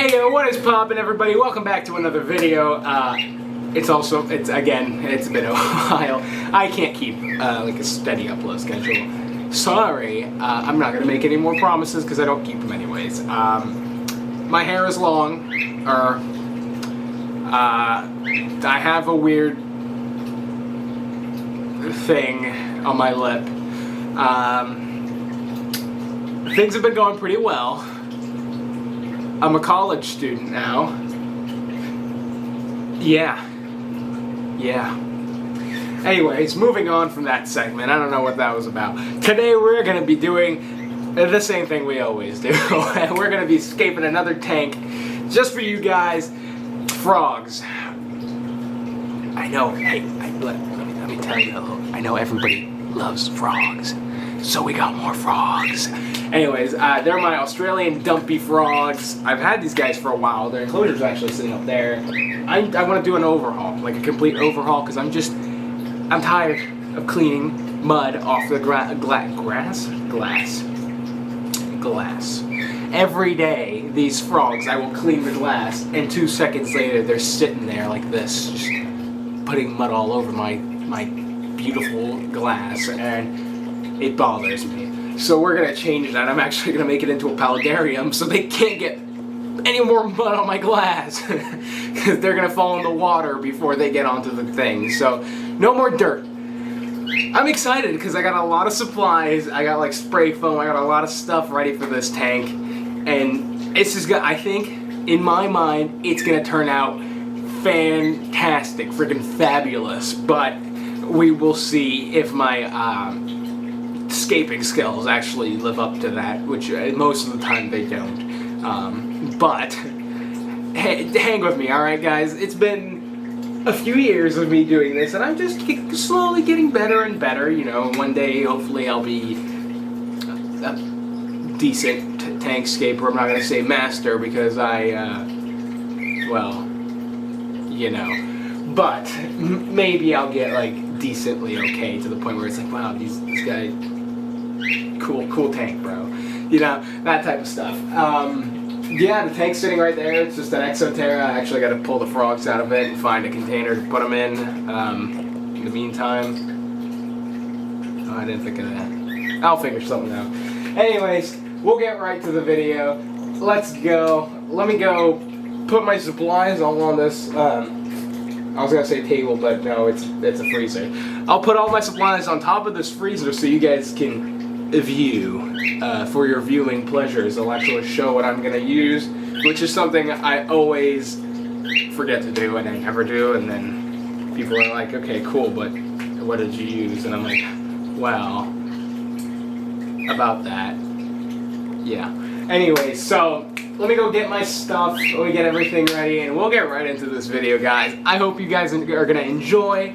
Hey yo, what is poppin', everybody? Welcome back to another video. It's been a while. I can't keep like a steady upload schedule. Sorry, I'm not gonna make any more promises because I don't keep them anyways. My hair is long, I have a weird thing on my lip. Things have been going pretty well. I'm a college student now. Yeah. Anyways, moving on from that segment. I don't know what that was about. Today we're going to be doing the same thing we always do. We're going to be escaping another tank just for you guys. Frogs. I know, hey, let me tell you, I know everybody loves frogs. So we got more frogs. Anyways, they're my Australian dumpy frogs. I've had these guys for a while. Their enclosure's actually sitting up there. I want to do an overhaul, like a complete overhaul, because I'm tired of cleaning mud off the glass. Every day, these frogs, I will clean the glass, and 2 seconds later, they're sitting there like this, just putting mud all over my beautiful glass, and it bothers me. So we're gonna change that. I'm actually gonna make it into a Paludarium so they can't get any more mud on my glass. Because they're gonna fall in the water before they get onto the thing. So no more dirt. I'm excited because I got a lot of supplies. I got like spray foam. I got a lot of stuff ready for this tank. And it's just gonna, I think, in my mind, it's gonna turn out fantastic, freaking fabulous. But we will see if my escaping skills actually live up to that, which most of the time they don't. But hang with me, alright guys? It's been a few years of me doing this, and I'm just slowly getting better and better. You know, one day hopefully I'll be a decent tank scaper. I'm not going to say master because well, you know. But maybe I'll get like decently okay to the point where it's like, wow, this guy, cool tank, bro. You know, that type of stuff. Yeah, the tank's sitting right there. It's just an Exoterra. I actually got to pull the frogs out of it and find a container to put them in. In the meantime, oh, I didn't think of that. I'll figure something out. Anyways, we'll get right to the video. Let's go. Let me go put my supplies all on this. I was gonna say table, but no, it's a freezer. I'll put all my supplies on top of this freezer so you guys can view for your viewing pleasures. I'll actually show what I'm gonna use, which is something I always forget to do and I never do, and then people are like, okay, cool, but what did you use? And I'm like, well, about that. Yeah. Anyway, so let me go get my stuff, let me get everything ready, and we'll get right into this video, guys. I hope you guys are going to enjoy.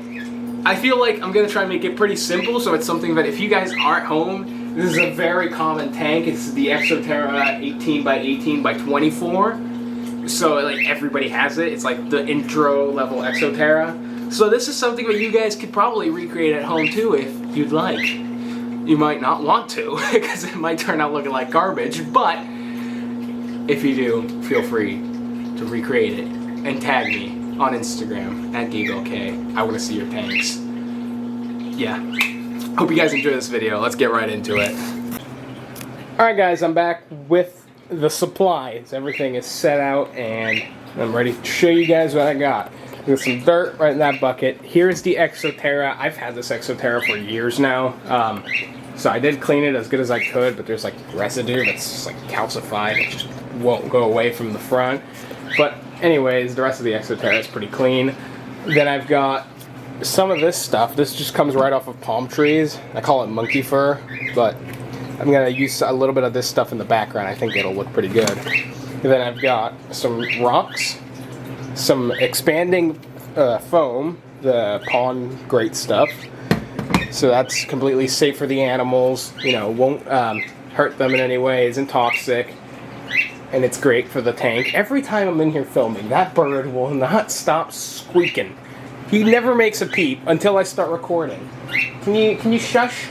I feel like I'm going to try and make it pretty simple, so it's something that if you guys aren't home, this is a very common tank. It's the Exoterra 18 by 18 by 24. So like everybody has it. It's like the intro level Exoterra. So this is something that you guys could probably recreate at home too if you'd like. You might not want to, because it might turn out looking like garbage, but if you do, feel free to recreate it and tag me on Instagram at GabeLK. I want to see your tanks. Yeah. Hope you guys enjoy this video. Let's get right into it. Alright guys, I'm back with the supplies. Everything is set out and I'm ready to show you guys what I got. There's some dirt right in that bucket. Here's the Exoterra. I've had this Exoterra for years now. So I did clean it as good as I could, but there's like residue that's just like calcified. It just won't go away from the front. But anyways, the rest of the Exoterra is pretty clean. Then I've got some of this stuff. This just comes right off of palm trees. I call it monkey fur, but I'm gonna use a little bit of this stuff in the background. I think it'll look pretty good. And then I've got some rocks, some expanding foam, the pond grate stuff. So that's completely safe for the animals, you know, won't hurt them in any way, isn't toxic, and it's great for the tank. Every time I'm in here filming, that bird will not stop squeaking. He never makes a peep until I start recording. Can you shush?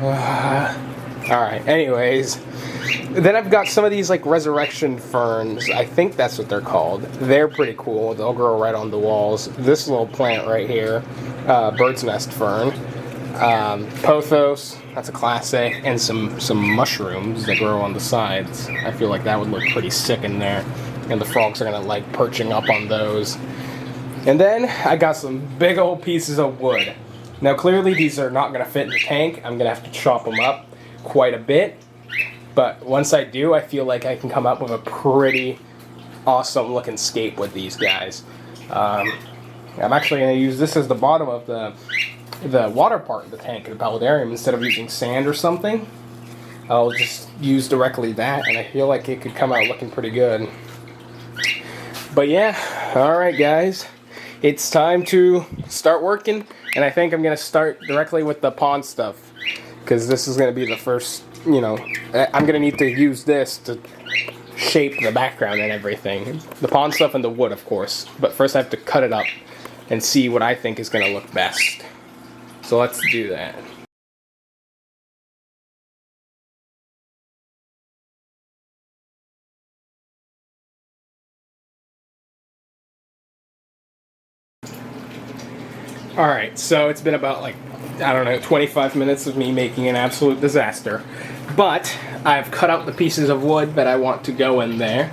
Alright, anyways, Then I've got some of these like resurrection ferns. I think that's what they're called. They're pretty cool. They'll grow right on the walls. This little plant right here, bird's nest fern. Pothos, that's a classic, and some mushrooms that grow on the sides. I feel like that would look pretty sick in there, and the frogs are gonna like perching up on those. And then I got some big old pieces of wood. Now clearly these are not gonna fit in the tank. I'm gonna have to chop them up quite a bit, but once I do, I feel like I can come up with a pretty awesome looking scape with these guys. I'm actually gonna use this as the bottom of the water part of the tank in the Paludarium. Instead of using sand or something, I'll just use directly that, and I feel like it could come out looking pretty good. But yeah, alright guys, it's time to start working, and I think I'm going to start directly with the pond stuff, because this is going to be the first, you know, I'm going to need to use this to shape the background and everything. The pond stuff and the wood, of course, but first I have to cut it up and see what I think is going to look best. So let's do that. Alright, so it's been about like, I don't know, 25 minutes of me making an absolute disaster. But I've cut out the pieces of wood that I want to go in there.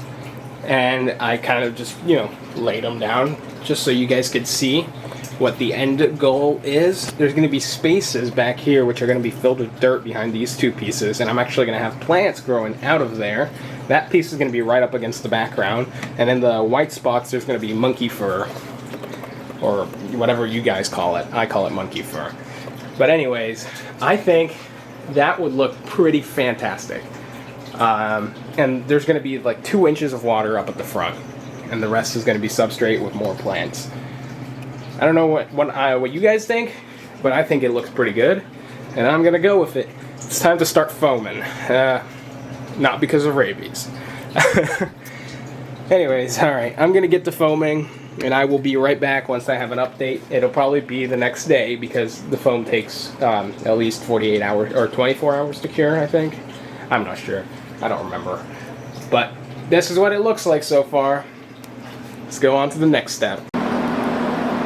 And I kind of just, you know, laid them down just so you guys could see what the end goal is. There's going to be spaces back here which are going to be filled with dirt behind these two pieces, and I'm actually going to have plants growing out of there. That piece is going to be right up against the background, and in the white spots there's going to be monkey fur, or whatever you guys call it. I call it monkey fur. But anyways, I think that would look pretty fantastic. And there's going to be like 2 inches of water up at the front, and the rest is going to be substrate with more plants. I don't know what you guys think, but I think it looks pretty good, and I'm gonna go with it. It's time to start foaming. Not because of rabies. Anyways, alright, I'm gonna get to foaming, and I will be right back once I have an update. It'll probably be the next day, because the foam takes at least 48 hours, or 24 hours to cure, I think. I'm not sure. I don't remember. But this is what it looks like so far. Let's go on to the next step.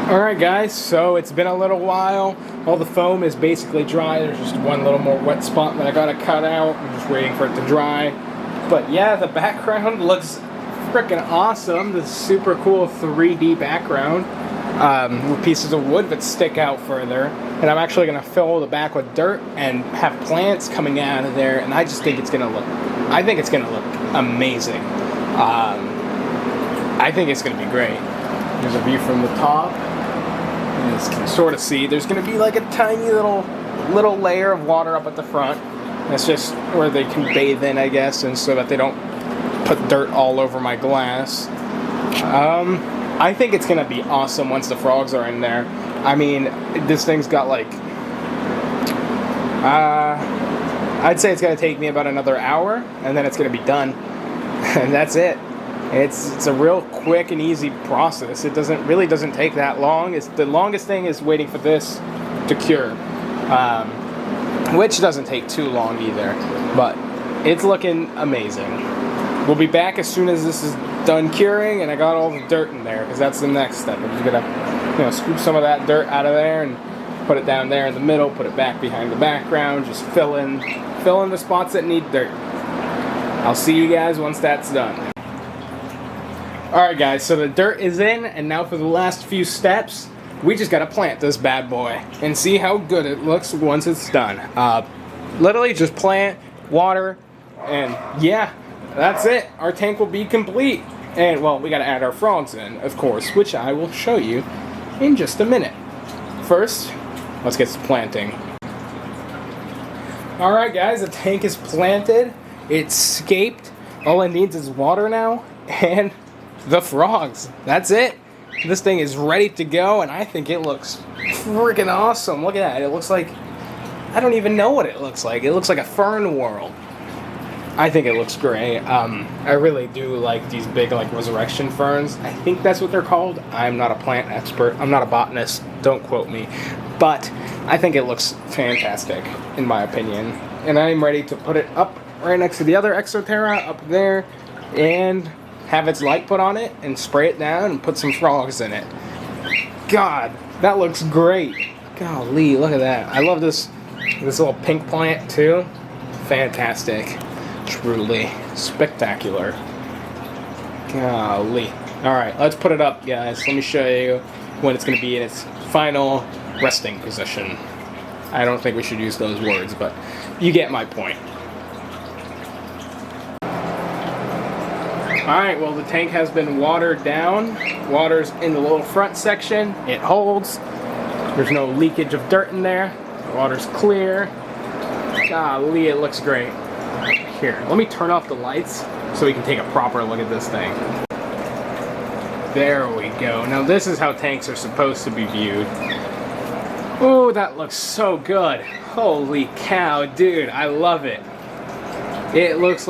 Alright guys, so it's been a little while. All the foam is basically dry. There's just one little more wet spot that I gotta cut out. I'm just waiting for it to dry. But yeah, the background looks freaking awesome. This super cool 3D background with pieces of wood that stick out further. And I'm actually gonna fill the back with dirt and have plants coming out of there. And I just think it's gonna look, amazing. I think it's gonna be great. There's a view from the top. You guys can sort of see there's going to be like a tiny little layer of water up at the front. That's just where they can bathe in, I guess, and so that they don't put dirt all over my glass. I think it's going to be awesome once the frogs are in there. I mean, this thing's got like, I'd say it's going to take me about another hour, and then it's going to be done. And that's it. It's a real quick and easy process. It really doesn't take that long. The longest thing is waiting for this to cure, which doesn't take too long either. But it's looking amazing. We'll be back as soon as this is done curing, and I got all the dirt in there, because that's the next step. I'm just gonna, you know, scoop some of that dirt out of there and put it down there in the middle. Put it back behind the background. Just fill in the spots that need dirt. I'll see you guys once that's done. Alright guys, so the dirt is in, and now for the last few steps, we just gotta plant this bad boy and see how good it looks once it's done. Literally just plant, water, and yeah, that's it. Our tank will be complete. And well, we gotta add our frogs in, of course, which I will show you in just a minute. First, let's get to planting. Alright guys, the tank is planted, it's scaped. All it needs is water now, and the frogs. That's it. This thing is ready to go, and I think it looks freaking awesome. Look at that. It looks like, I don't even know what it looks like. It looks like a fern world. I think it looks great. I really do like these big like resurrection ferns. I think that's what they're called. I'm not a plant expert. I'm not a botanist. Don't quote me. But I think it looks fantastic, in my opinion. And I'm ready to put it up right next to the other Exoterra up there and have its light put on it and spray it down and put some frogs in it. God, that looks great. Golly, look at that. I love this little pink plant too. Fantastic. Truly spectacular. Golly. Alright, let's put it up, guys. Let me show you when it's going to be in its final resting position. I don't think we should use those words, but you get my point. Alright, well the tank has been watered down. Water's in the little front section. It holds. There's no leakage of dirt in there. The water's clear. Golly, it looks great. Here, let me turn off the lights so we can take a proper look at this thing. There we go. Now this is how tanks are supposed to be viewed. Oh, that looks so good. Holy cow, dude, I love it. It looks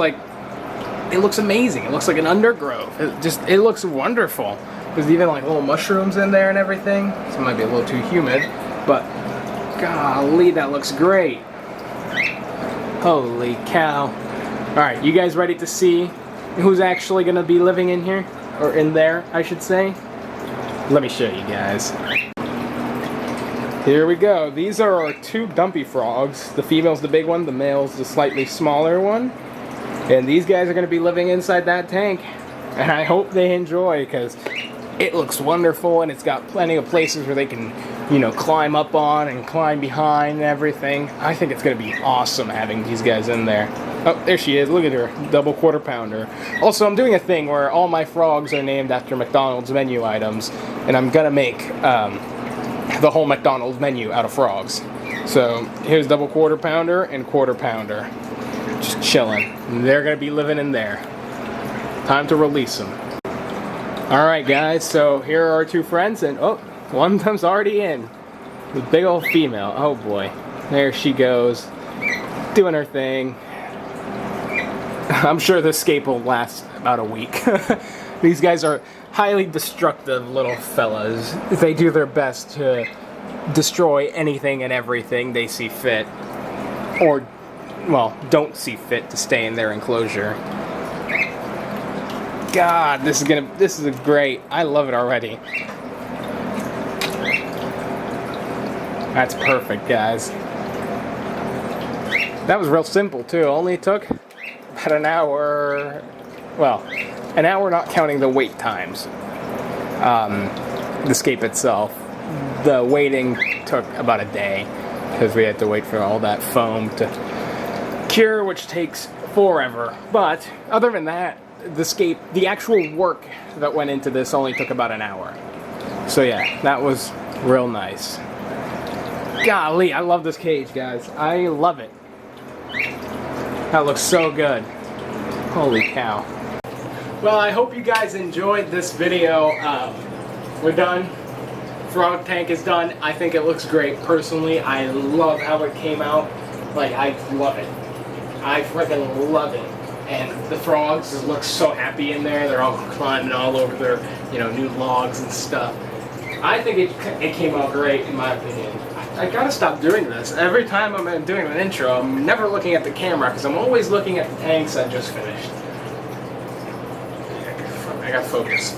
amazing. It looks like an undergrowth. It looks wonderful. There's even like little mushrooms in there and everything. So it might be a little too humid, but golly, that looks great. Holy cow. Alright, you guys ready to see who's actually going to be living in here? Or in there, I should say. Let me show you guys. Here we go. These are our two dumpy frogs. The female's the big one, the male's the slightly smaller one. And these guys are going to be living inside that tank. And I hope they enjoy, because it looks wonderful and it's got plenty of places where they can, you know, climb up on and climb behind and everything. I think it's going to be awesome having these guys in there. Oh, there she is. Look at her. Double quarter pounder. Also, I'm doing a thing where all my frogs are named after McDonald's menu items. And I'm going to make the whole McDonald's menu out of frogs. So here's double quarter pounder and quarter pounder. Just chilling. They're going to be living in there. Time to release them. Alright guys, so here are our two friends, and oh, one of them's already in. The big old female. Oh boy. There she goes. Doing her thing. I'm sure the escape will last about a week. These guys are highly destructive little fellas. They do their best to destroy anything and everything they see fit. Or, well, don't see fit to stay in their enclosure. God, this is great. I love it already. That's perfect, guys. That was real simple too. Only took about an hour. Well, an hour not counting the wait times. The escape itself. The waiting took about a day because we had to wait for all that foam to cure, which takes forever. But other than that, the actual work that went into this only took about an hour. So yeah, that was real nice. Golly, I love this cage, guys. I love it. That looks so good. Holy cow. Well, I hope you guys enjoyed this video. We're done. Frog tank is done. I think it looks great. Personally, I love how it came out. Like, I love it. I freaking love it. And the frogs just look so happy in there. They're all climbing all over their, you know, new logs and stuff. I think it came out great, in my opinion. I gotta stop doing this. Every time I'm doing an intro, I'm never looking at the camera because I'm always looking at the tanks I just finished. I got focus.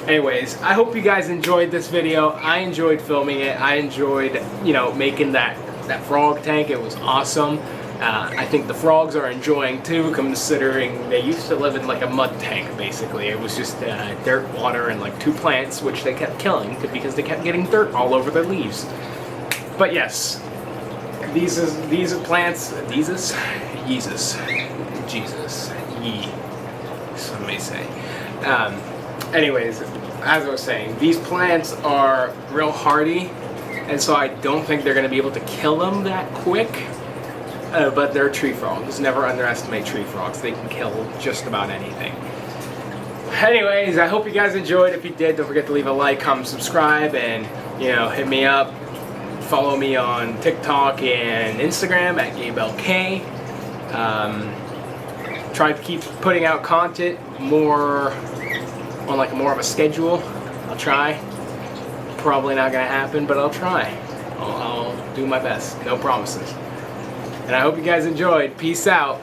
Anyways, I hope you guys enjoyed this video. I enjoyed filming it. I enjoyed, you know, making that frog tank. It was awesome. I think the frogs are enjoying too, considering they used to live in like a mud tank basically. It was just dirt, water, and like two plants, which they kept killing because they kept getting dirt all over their leaves. But yes, these are plants. Jesus, some may say. Anyways, as I was saying, these plants are real hardy, and so I don't think they're going to be able to kill them that quick. But they're tree frogs. Never underestimate tree frogs. They can kill just about anything. Anyways, I hope you guys enjoyed. If you did, don't forget to leave a like, comment, subscribe, and, you know, hit me up. Follow me on TikTok and Instagram at GabeLK. Try to keep putting out content more on like more of a schedule. I'll try. Probably not gonna happen, but I'll try. I'll do my best. No promises. And I hope you guys enjoyed. Peace out.